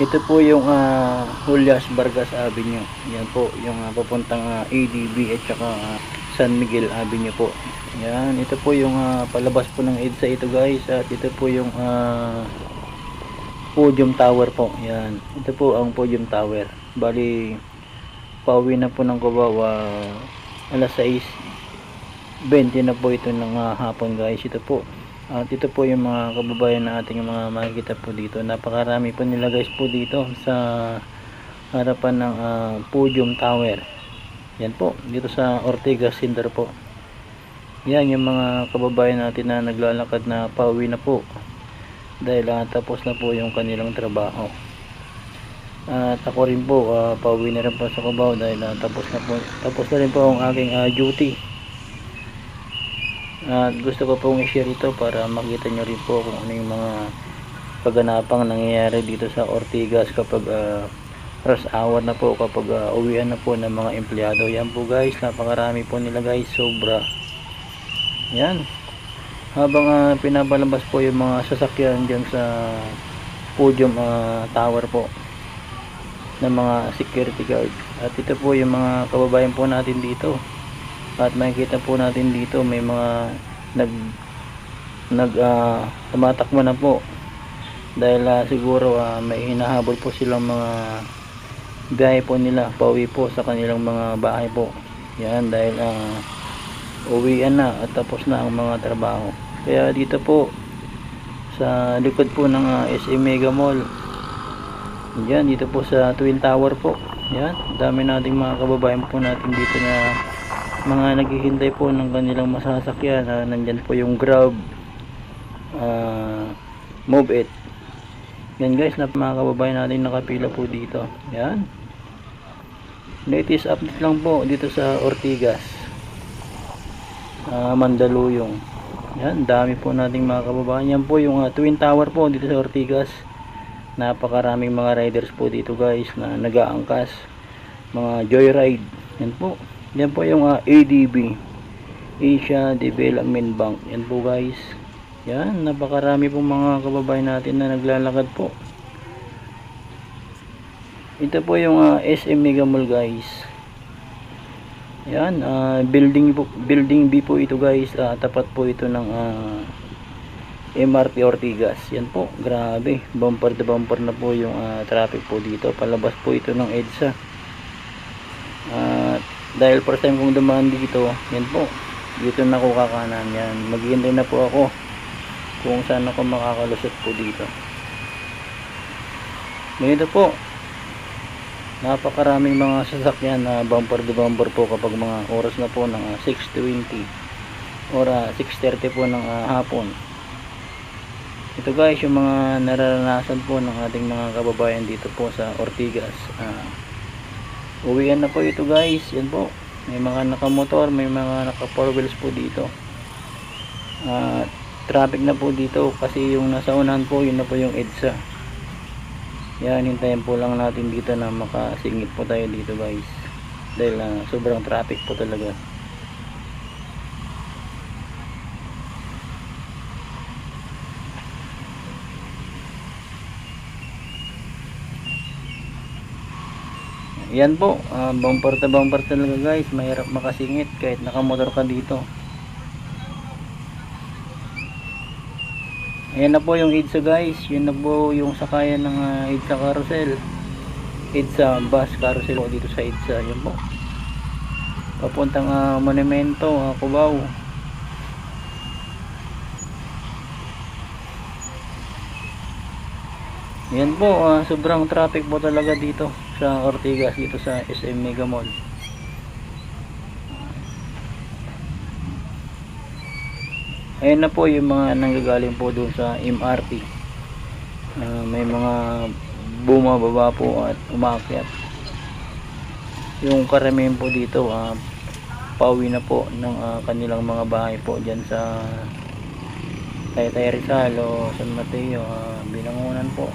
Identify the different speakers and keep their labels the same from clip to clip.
Speaker 1: Ito po yung Julius Vargas Avenue. Yan po yung papuntang ADB at saka San Miguel Avenue po. Yan, ito po yung palabas po ng EDSA ito guys, at ito po yung Podium Tower po. Yan, ito po ang Podium Tower. Bali pauwi na po ng Cubao alas 6:20 na po ito ng hapon guys. Ito po, at ito po yung mga kababayan na ating mga makikita po dito. Napakarami po nila guys po dito sa harapan ng Podium Tower. Yan po, dito sa Ortigas Center po. Yan yung mga kababayan natin na naglalakad na pauwi na po dahil tapos na po yung kanilang trabaho. At ako rin po pauwi na rin po sa Cubao dahil tapos na rin po ang aking duty. At gusto ko pong i-share ito para makita nyo rin po kung ano yung mga kaganapang nangyayari dito sa Ortigas kapag rush hour na po, kapag uwian na po ng mga empleyado. Yan po guys, napakarami po nila guys, sobra. Yan, habang pinapalabas po yung mga sasakyan dyan sa Podium Tower po ng mga security guard. At ito po yung mga kababayan po natin dito, at makikita po natin dito may mga tumatakbo na po dahil siguro may hinahabol po silang mga biyahe po nila pauwi po sa kanilang mga bahay po. Yan, dahil uwian na at tapos na ang mga trabaho. Kaya dito po sa likod po ng SM Mega Mall, yan, dito po sa Twin Tower po, yan, dami nating mga kababayan po natin dito na mga naghihintay po ng kanilang masasakyan. Nandyan po yung Grab, Move It. Yan guys, na mga kababayan natin nakapila po dito. Yan, latest update lang po dito sa Ortigas, Mandaluyong. Yan, dami po nating mga kababayan. Yan po yung Twin Tower po dito sa Ortigas. Napakaraming mga riders po dito guys na nag-aangkas, mga joyride. Yan po, yan po yung ADB, Asia Development Bank. Yan po guys. Yan, napakarami po mga kababayan natin na naglalakad po. Ito po yung SM Mega Mall guys. Yan, building B po ito guys. Tapat po ito ng MRT Ortigas. Yan po, grabe, bumper to bumper na po yung traffic po dito. Palabas po ito ng EDSA. Dahil first time kong dumaan dito, yan po, dito na ako kakanan. Yan, maghihintay na po ako kung saan ako makakalusot po dito. Ganito po, napakaraming mga sasakyan na bumper to bumper po kapag mga oras na po ng 6:20 or 6:30 po ng hapon. Ito guys yung mga nararanasan po ng ating mga kababayan dito po sa Ortigas. Uwian na po ito guys. Yan po, may mga nakamotor, may mga naka 4 wheels po dito. Traffic na po dito kasi yung nasa unahan po, yun na po yung EDSA. Yan, hintayin po lang natin dito na makasingit po tayo dito guys dahil sobrang traffic po talaga. Yan po, bumper to bumper talaga guys, mahirap makasingit kahit nakamotor ka dito. Ayan na po yung EDSA guys. Yun na po yung sakayan ng EDSA carousel, EDSA bus carousel po dito sa EDSA. Yan po, papuntang Monumento, Cubao. Yan po, sobrang traffic po talaga dito sa Ortigas, dito sa SM Mega Mall. Ayan na po yung mga nanggagaling po doon sa MRT. May mga bumababa po at umakyat. Yung karamihan po dito pauwi na po ng kanilang mga bahay po dyan sa Taytay Rizal o San Mateo, Binangonan po,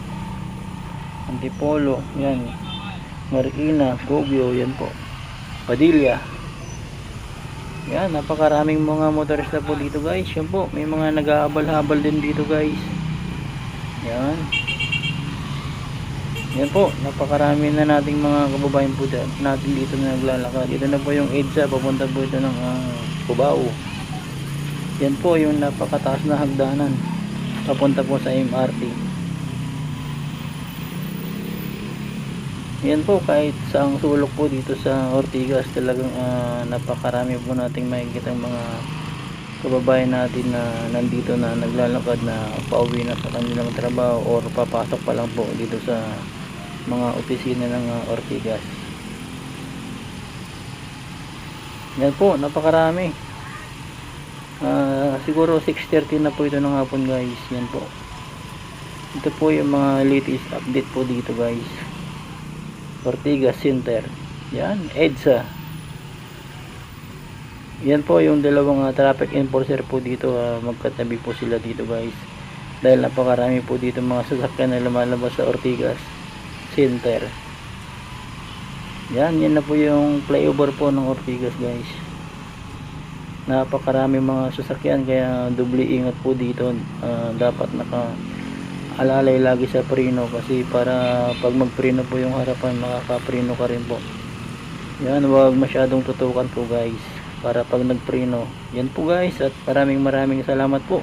Speaker 1: Antipolo, yan, Marikina, Gobio, yan po, Padilla. Yan, napakaraming mga motorista po dito guys. Yan po, may mga nag-aabal-habal din dito guys. Yan. Yan po, napakarami na nating mga kababayan po natin dito na naglalakad. Dito na po yung EDSA, papunta po ito ng Cubao. Yan po yung napakataas na hagdanan, papunta po sa MRT. Yan po, kahit saang sulok po dito sa Ortigas, talagang napakarami po nating makikita mga kababayan natin na nandito na naglalakad na pauwi na sa kanilang trabaho or papasok pa lang po dito sa mga opisina ng Ortigas. Yan po, napakarami. Siguro 6:30 na po ito ng hapon guys. Yan po, ito po yung mga latest update po dito guys. Ortigas Center, yan, EDSA. Yan po yung dalawang traffic enforcer po dito, magkatabi po sila dito guys, dahil napakarami po dito mga sasakyan na lumalabas sa Ortigas Center. Yan na po yung flyover po ng Ortigas guys. Napakarami mga sasakyan, kaya doble ingat po dito. Dapat naka-alalay lagi sa preno, kasi para pag magpreno po yung harapan, makakapreno ka rin po. Yan, huwag masyadong tutukan po guys para pag nagpreno. Yan po guys, at maraming salamat po.